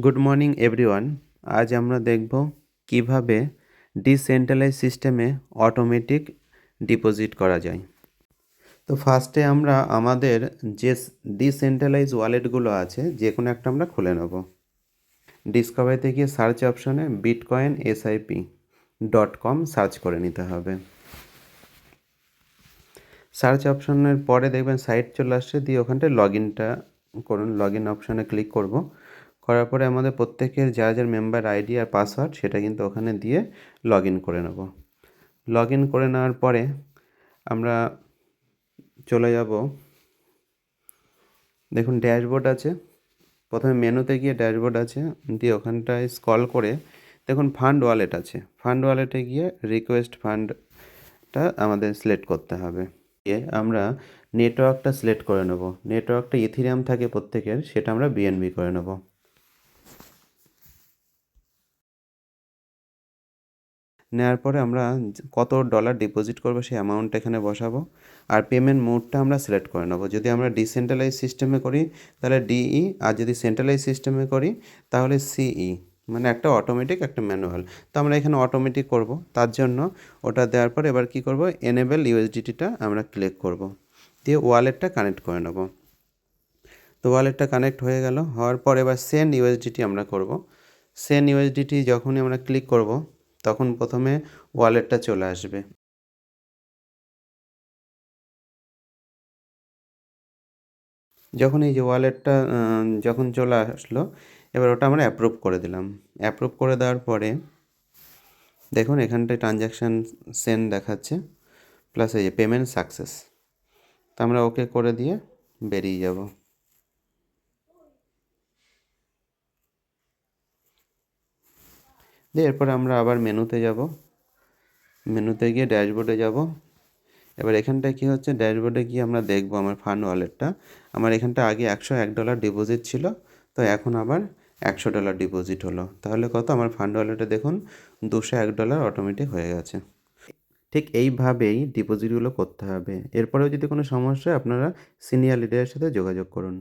Good morning everyone. আজ আমরা দেখব কিভাবে ডিসেন্ট্রালাইজ সিস্টেমে অটোমেটিক ডিপোজিট করা যায়। তো ফার্স্টে আমরা আমাদের যে ডিসেন্ট্রালাইজ ওয়ালেটগুলো আছে যে কোনো একটা আমরা খুলে নেব। ডিসকভারিতে গিয়ে সার্চ অপশনে bitcoin.sip.com সার্চ করে নিতে হবে। সার্চ অপশনের পরে দেখবেন সাইট চলে আসছে, দিয়ে ওখানটায় লগ ইনটা করুন। লগ ইন অপশানে ক্লিক করব। করার পরে আমাদের প্রত্যেকের যার মেম্বার আইডি আর পাসওয়ার্ড সেটা কিন্তু ওখানে দিয়ে লগ ইন করে নেব। লগ ইন করে নেওয়ার পরে আমরা চলে যাব, দেখুন ড্যাশবোর্ড আছে। প্রথমে মেনুতে গিয়ে ড্যাশবোর্ড আছে, দিয়ে ওখানটায় স্ক্রল করে দেখুন ফান্ড ওয়ালেট আছে। ফান্ড ওয়ালেটে গিয়ে রিকোয়েস্ট ফান্ডটা আমাদের সিলেক্ট করতে হবে। আমরা নেটওয়ার্কটা সিলেক্ট করে নেব। নেটওয়ার্কটা ইথিরিয়াম থাকে প্রত্যেকের, সেটা আমরা বিএনবি করে নেব। নেওয়ার পরে আমরা কত ডলার ডিপোজিট করবো সেই অ্যামাউন্টটা এখানে বসাবো, আর পেমেন্ট মোডটা আমরা সিলেক্ট করে নেবো। যদি আমরা ডিসেন্ট্রালাইজ সিস্টেমে করি তাহলে ডিই, আর যদি সেন্ট্রালাইজ সিস্টেমে করি তাহলে সিই, মানে একটা অটোমেটিক একটা ম্যানুয়াল। তো আমরা এখানে অটোমেটিক করব, তার জন্য ওটা দেওয়ার পর এবার কি করব, এনেবল ইউএসডিটিটা আমরা ক্লিক করব, দিয়ে ওয়ালেটটা কানেক্ট করে নেব। তো ওয়ালেটটা কানেক্ট হয়ে গেল, হওয়ার পর এবার সেন্ড ইউএসডিটি আমরা করব। সেন্ড ইউএসডিটি যখনই আমরা ক্লিক করব তখন প্রথমে ওয়ালেটটা চলে আসবে। যখন এই যে ওয়ালেটটা যখন চলে আসলো, এবার ওটা আমরা অ্যাপ্রুভ করে দিলাম। অ্যাপ্রুভ করে দেওয়ার পরে দেখুন এখানটায় ট্রানজ্যাকশান সেন্ড দেখাচ্ছে, প্লাস এই যে পেমেন্ট সাকসেস। তো আমরা ওকে করে দিয়ে বেরিয়ে যাব। দিয়ে এরপরে আমরা আবার মেনুতে যাব। মেনুতে গিয়ে ড্যাশবোর্ডে যাব। এবার এখানটায় কী হচ্ছে, ড্যাশবোর্ডে গিয়ে আমরা দেখব আমার ফান্ড ওয়ালেটটা। আমার এখানটা আগে $101 ডিপোজিট ছিল, তো এখন আবার $100 ডিপোজিট হলো। তাহলে কত, আমার ফান্ড ওয়ালেটে দেখুন $201 অটোমেটিক হয়ে গেছে। ঠিক এইভাবেই ডিপোজিটগুলো করতে হবে। এরপরেও যদি কোনো সমস্যা হয় আপনারা সিনিয়র লিডারের সাথে যোগাযোগ করুন।